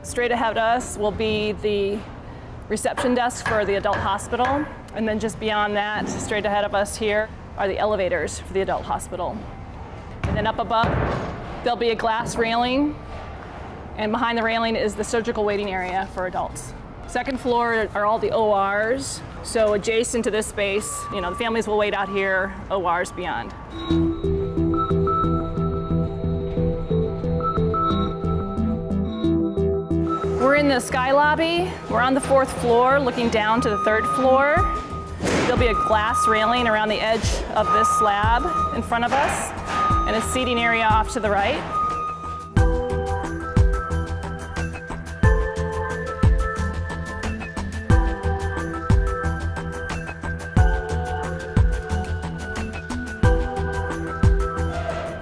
Straight ahead of us will be the reception desk for the adult hospital. And then just beyond that, straight ahead of us here, are the elevators for the adult hospital. And then up above, there'll be a glass railing. And behind the railing is the surgical waiting area for adults. Second floor are all the ORs. So adjacent to this space, the families will wait out here, ORs beyond. We're in the sky lobby. We're on the 4th floor, looking down to the 3rd floor. There'll be a glass railing around the edge of this slab in front of us, and a seating area off to the right.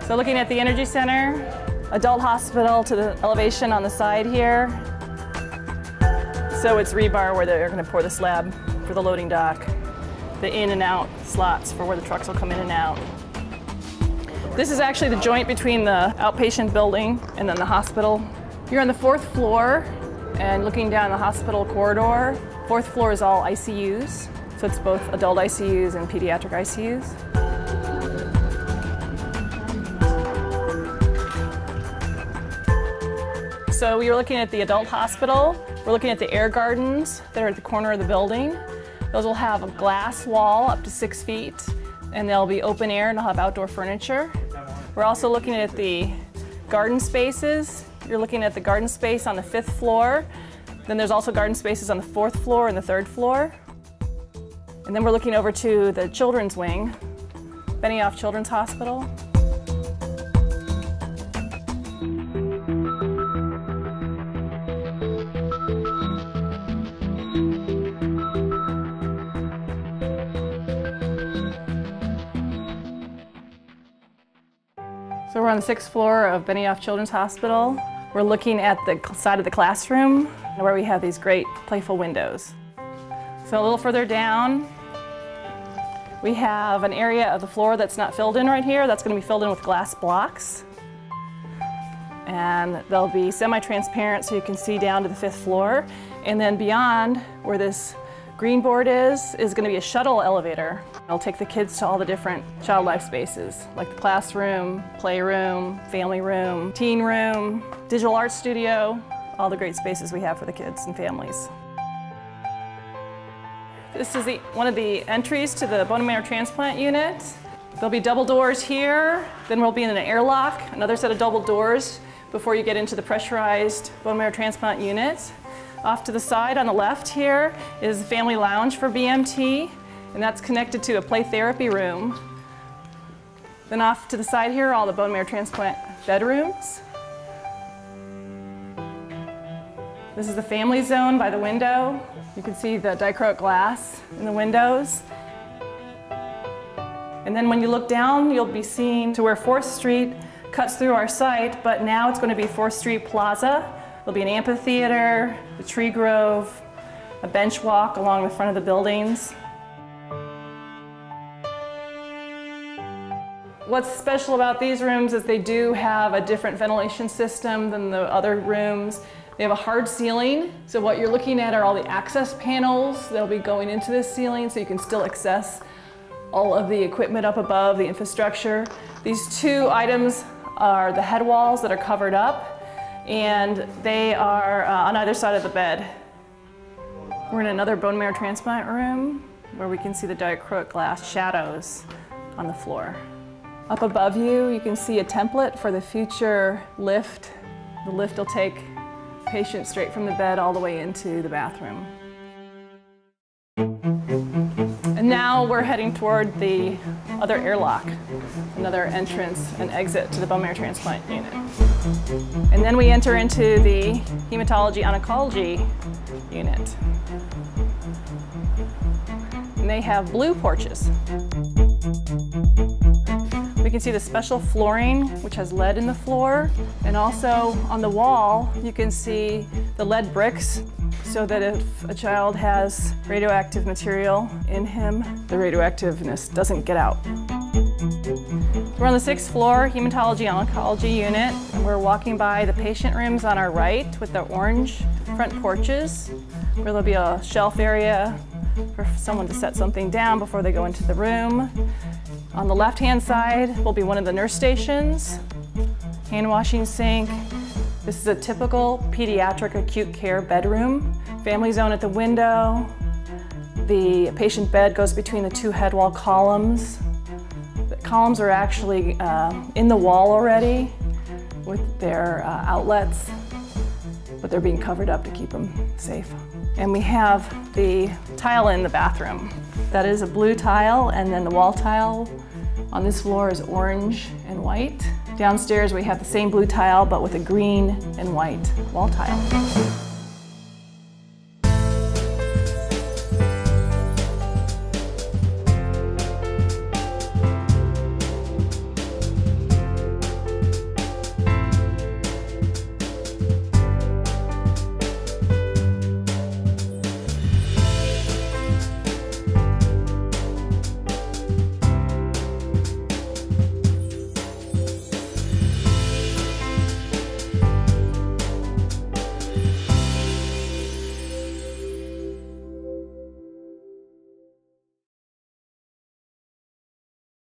So looking at the Energy Center, adult hospital to the elevation on the side here. So it's rebar where they're going to pour the slab for the loading dock. The in and out slots for where the trucks will come in and out. This is actually the joint between the outpatient building and then the hospital. You're on the 4th floor and looking down the hospital corridor. 4th floor is all ICUs. So it's both adult ICUs and pediatric ICUs. So we were looking at the adult hospital. We're looking at the air gardens that are at the corner of the building. Those will have a glass wall up to 6 feet, and they'll be open air and they'll have outdoor furniture. We're also looking at the garden spaces. You're looking at the garden space on the 5th floor. Then there's also garden spaces on the 4th floor and the 3rd floor. And then we're looking over to the children's wing, Benioff Children's Hospital. So we're on the 6th floor of Benioff Children's Hospital. We're looking at the side of the classroom where we have these great playful windows. So a little further down, we have an area of the floor that's not filled in right here. That's going to be filled in with glass blocks. And they'll be semi-transparent so you can see down to the 5th floor. And then beyond where this green board is going to be a shuttle elevator. It'll take the kids to all the different child life spaces, like the classroom, playroom, family room, teen room, digital art studio, all the great spaces we have for the kids and families. This is one of the entries to the bone marrow transplant unit. There'll be double doors here, then we'll be in an airlock, another set of double doors before you get into the pressurized bone marrow transplant unit. Off to the side on the left here is the family lounge for BMT, and that's connected to a play therapy room. Then off to the side here, all the bone marrow transplant bedrooms. This is the family zone by the window. You can see the dichroic glass in the windows. And then when you look down, you'll be seeing to where 4th Street cuts through our site, but now it's going to be 4th Street Plaza. There'll be an amphitheater, a tree grove, a bench walk along the front of the buildings. What's special about these rooms is they do have a different ventilation system than the other rooms. They have a hard ceiling, so what you're looking at are all the access panels that'll be going into this ceiling so you can still access all of the equipment up above, the infrastructure. These 2 items are the head walls that are covered up, and they are on either side of the bed. We're in another bone marrow transplant room where we can see the dichroic glass shadows on the floor. Up above you, you can see a template for the future lift. The lift will take patients straight from the bed all the way into the bathroom. And now we're heading toward the other airlock, another entrance and exit to the bone marrow transplant unit. And then we enter into the hematology oncology unit. And they have blue porches. We can see the special flooring, which has lead in the floor. And also on the wall, you can see the lead bricks, so that if a child has radioactive material in him, the radioactiveness doesn't get out. We're on the 6th floor, Hematology Oncology unit, and we're walking by the patient rooms on our right with the orange front porches, where there'll be a shelf area for someone to set something down before they go into the room. On the left-hand side will be one of the nurse stations, hand washing sink. This is a typical pediatric acute care bedroom. Family zone at the window. The patient bed goes between the 2 head wall columns. The columns are actually in the wall already with their outlets, but they're being covered up to keep them safe. And we have the tile in the bathroom. That is a blue tile, and then the wall tile on this floor is orange and white. Downstairs we have the same blue tile, but with a green and white wall tile.